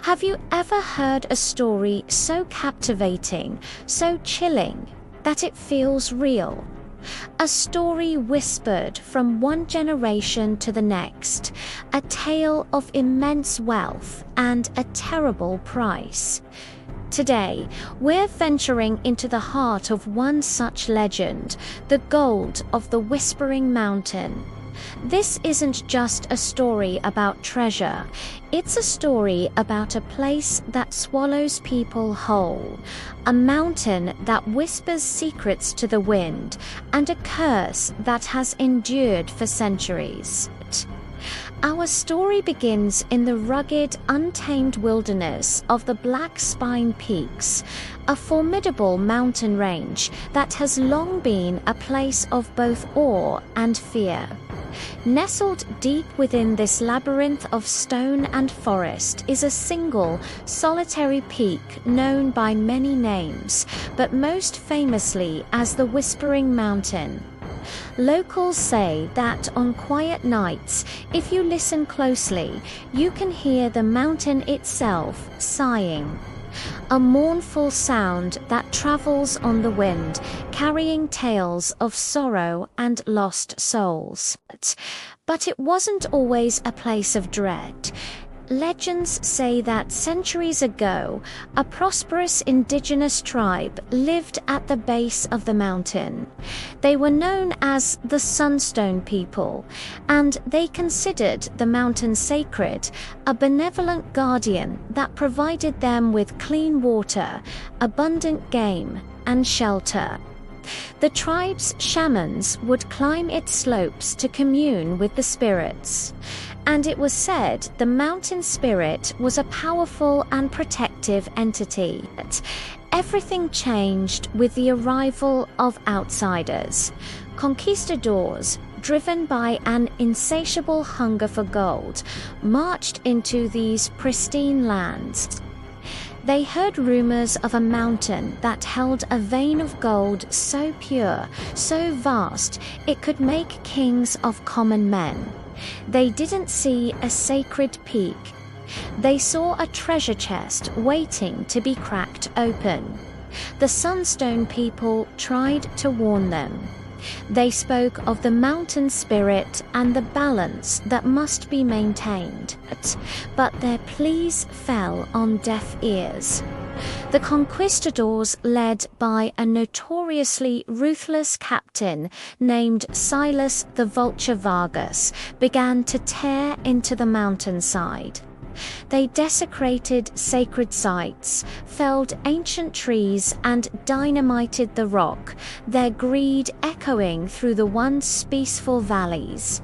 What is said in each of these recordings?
Have you ever heard a story so captivating, so chilling, that it feels real? A story whispered from one generation to the next, a tale of immense wealth and a terrible price. Today, we're venturing into the heart of one such legend, the gold of the Whispering Mountain. This isn't just a story about treasure, it's a story about a place that swallows people whole, a mountain that whispers secrets to the wind, and a curse that has endured for centuries. Our story begins in the rugged, untamed wilderness of the Blackspine Peaks, a formidable mountain range that has long been a place of both awe and fear. Nestled deep within this labyrinth of stone and forest is a single, solitary peak known by many names, but most famously as the Whispering Mountain. Locals say that on quiet nights, if you listen closely, you can hear the mountain itself sighing. A mournful sound that travels on the wind, carrying tales of sorrow and lost souls. But it wasn't always a place of dread. Legends say that centuries ago, a prosperous indigenous tribe lived at the base of the mountain. They were known as the Sunstone People, and they considered the mountain sacred, a benevolent guardian that provided them with clean water, abundant game, and shelter. The tribe's shamans would climb its slopes to commune with the spirits. And it was said the mountain spirit was a powerful and protective entity. Everything changed with the arrival of outsiders. Conquistadors, driven by an insatiable hunger for gold, marched into these pristine lands. They heard rumors of a mountain that held a vein of gold so pure, so vast, it could make kings of common men. They didn't see a sacred peak. They saw a treasure chest waiting to be cracked open. The Sunstone People tried to warn them. They spoke of the mountain spirit and the balance that must be maintained, but their pleas fell on deaf ears. The conquistadors, led by a notoriously ruthless captain named Silas the Vulture Vargas, began to tear into the mountainside. They desecrated sacred sites, felled ancient trees, and dynamited the rock, their greed echoing through the once peaceful valleys.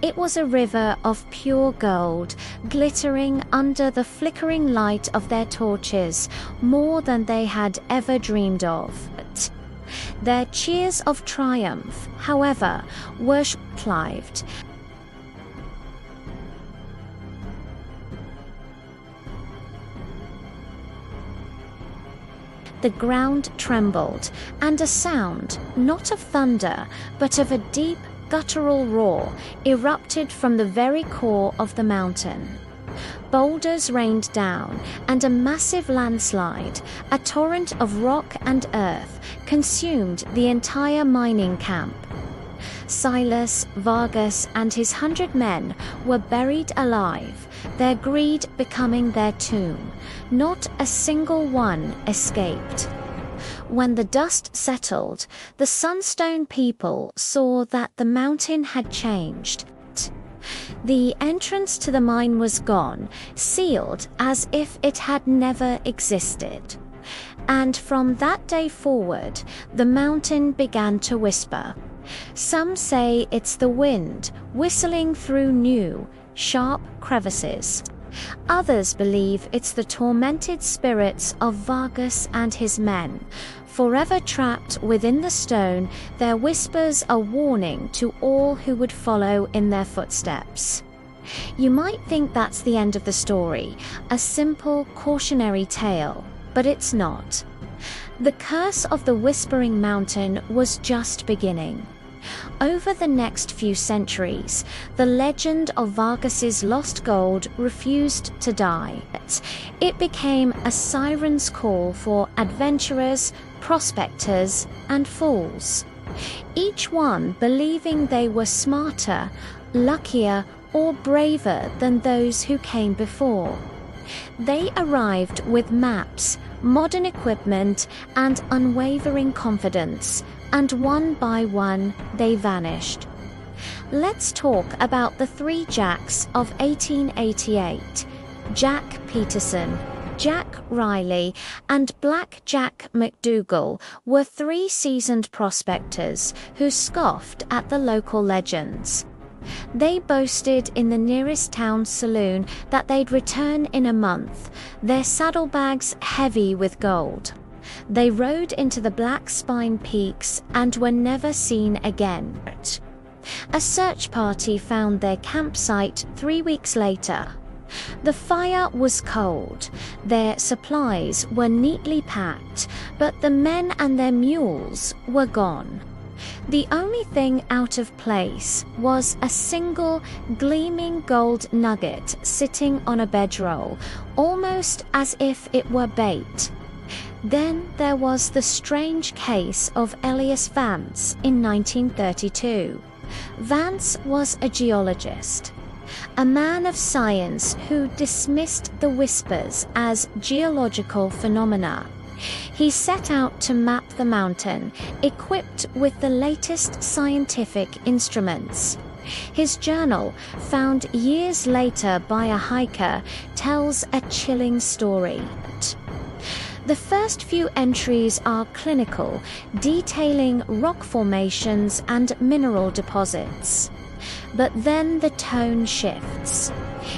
It was a river of pure gold, glittering under the flickering light of their torches, more than they had ever dreamed of. Their cheers of triumph, however, were short-lived. The ground trembled, and a sound, not of thunder, but of a deep, guttural roar, erupted from the very core of the mountain. Boulders rained down, and a massive landslide, a torrent of rock and earth, consumed the entire mining camp. Silas, Vargas, and his 100 men were buried alive, their greed becoming their tomb. Not a single one escaped. When the dust settled, the Sunstone People saw that the mountain had changed. The entrance to the mine was gone, sealed as if it had never existed. And from that day forward, the mountain began to whisper. Some say it's the wind whistling through new, sharp crevices. Others believe it's the tormented spirits of Vargas and his men. Forever trapped within the stone, their whispers a warning to all who would follow in their footsteps. You might think that's the end of the story, a simple cautionary tale, but it's not. The curse of the Whispering Mountain was just beginning. Over the next few centuries, the legend of Vargas's lost gold refused to die. It became a siren's call for adventurers, prospectors, and fools, each one believing they were smarter, luckier, or braver than those who came before. They arrived with maps, modern equipment, and unwavering confidence, and one by one they vanished. Let's talk about the three Jacks of 1888: Jack Peterson, Jack Riley, and Black Jack McDougall were three seasoned prospectors who scoffed at the local legends. They boasted in the nearest town saloon that they'd return in a month, their saddlebags heavy with gold. They rode into the Blackspine peaks and were never seen again. A search party found their campsite 3 weeks later. The fire was cold, their supplies were neatly packed, but the men and their mules were gone. The only thing out of place was a single gleaming gold nugget sitting on a bedroll, almost as if it were bait. Then there was the strange case of Elias Vance in 1932. Vance was a geologist, a man of science who dismissed the whispers as geological phenomena. He set out to map the mountain, equipped with the latest scientific instruments. His journal, found years later by a hiker, tells a chilling story. The first few entries are clinical, detailing rock formations and mineral deposits. But then the tone shifts.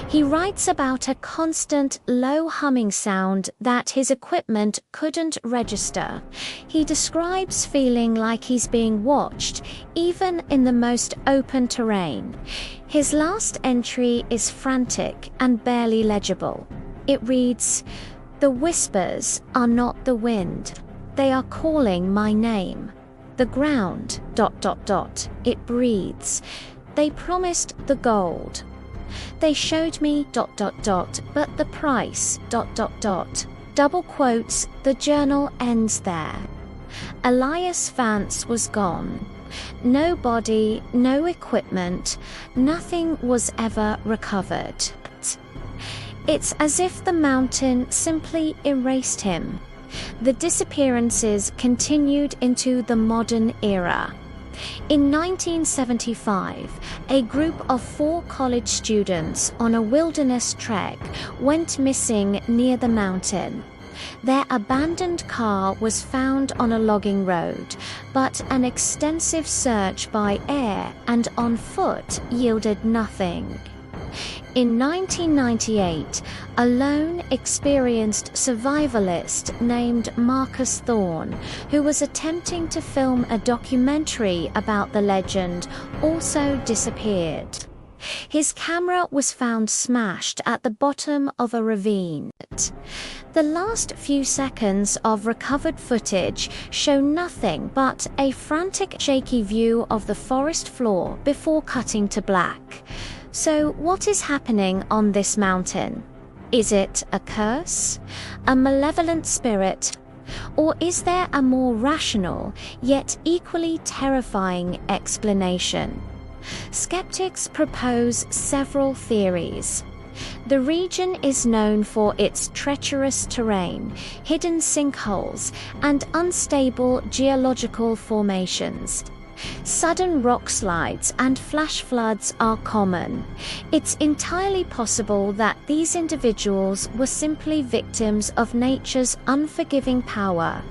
He writes about a constant low humming sound that his equipment couldn't register. He describes feeling like he's being watched, even in the most open terrain. His last entry is frantic and barely legible. It reads, "The whispers are not the wind. They are calling my name. The ground, ... it breathes. They promised the gold. They showed me ... but the price ... Double quotes, the journal ends there. Elias Vance was gone. No body, no equipment, nothing was ever recovered. It's as if the mountain simply erased him. The disappearances continued into the modern era. In 1975, a group of 4 college students on a wilderness trek went missing near the mountain. Their abandoned car was found on a logging road, but an extensive search by air and on foot yielded nothing. In 1998, a lone, experienced survivalist named Marcus Thorne, who was attempting to film a documentary about the legend, also disappeared. His camera was found smashed at the bottom of a ravine. The last few seconds of recovered footage show nothing but a frantic, shaky view of the forest floor before cutting to black. So what is happening on this mountain? Is it a curse? A malevolent spirit? Or is there a more rational, yet equally terrifying explanation? Skeptics propose several theories. The region is known for its treacherous terrain, hidden sinkholes, and unstable geological formations. Sudden rock slides and flash floods are common. It's entirely possible that these individuals were simply victims of nature's unforgiving power.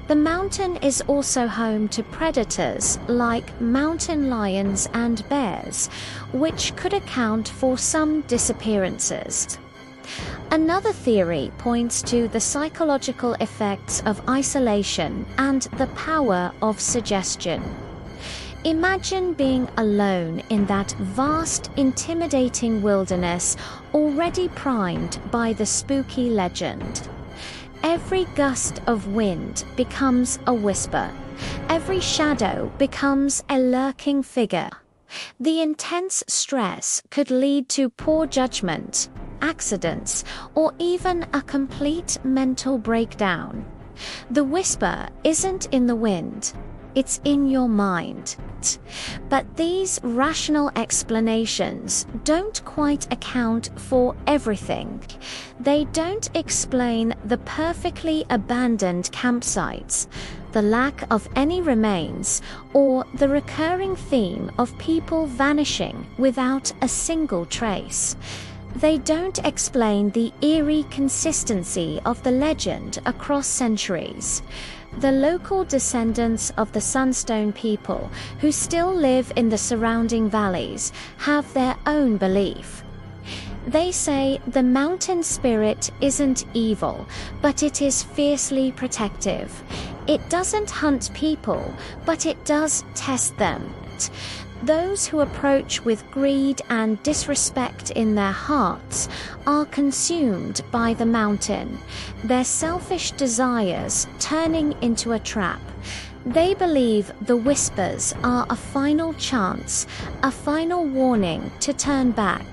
The mountain is also home to predators like mountain lions and bears, which could account for some disappearances. Another theory points to the psychological effects of isolation and the power of suggestion. Imagine being alone in that vast, intimidating wilderness, already primed by the spooky legend. Every gust of wind becomes a whisper. Every shadow becomes a lurking figure. The intense stress could lead to poor judgment, accidents, or even a complete mental breakdown. The whisper isn't in the wind, it's in your mind. But these rational explanations don't quite account for everything. They don't explain the perfectly abandoned campsites, the lack of any remains, or the recurring theme of people vanishing without a single trace. They don't explain the eerie consistency of the legend across centuries. The local descendants of the Sunstone people, who still live in the surrounding valleys, have their own belief. They say the mountain spirit isn't evil, but it is fiercely protective. It doesn't hunt people, but it does test them. Those who approach with greed and disrespect in their hearts are consumed by the mountain, their selfish desires turning into a trap. They believe the whispers are a final chance, a final warning to turn back.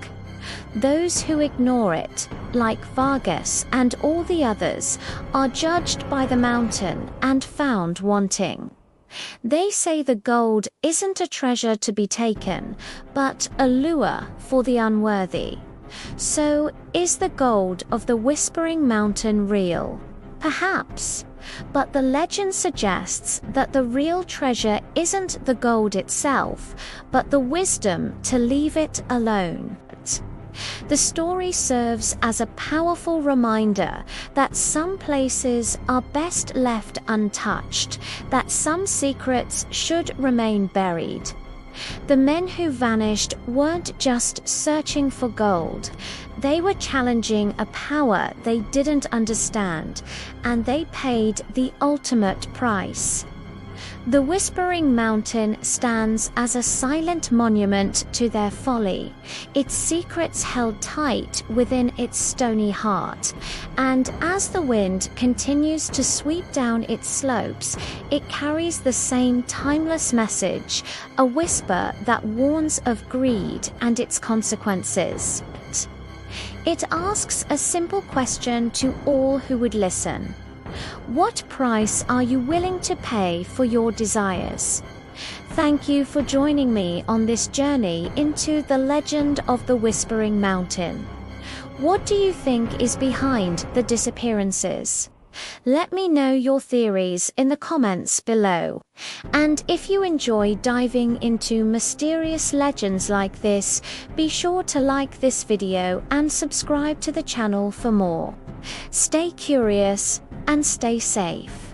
Those who ignore it, like Vargas and all the others, are judged by the mountain and found wanting. They say the gold isn't a treasure to be taken, but a lure for the unworthy. So, is the gold of the Whispering Mountain real? Perhaps. But the legend suggests that the real treasure isn't the gold itself, but the wisdom to leave it alone. The story serves as a powerful reminder that some places are best left untouched, that some secrets should remain buried. The men who vanished weren't just searching for gold. They were challenging a power they didn't understand, and they paid the ultimate price. The Whispering Mountain stands as a silent monument to their folly, its secrets held tight within its stony heart. And as the wind continues to sweep down its slopes, it carries the same timeless message, a whisper that warns of greed and its consequences. It asks a simple question to all who would listen. What price are you willing to pay for your desires? Thank you for joining me on this journey into the legend of the Whispering Mountain. What do you think is behind the disappearances? Let me know your theories in the comments below. And if you enjoy diving into mysterious legends like this, be sure to like this video and subscribe to the channel for more. Stay curious and stay safe.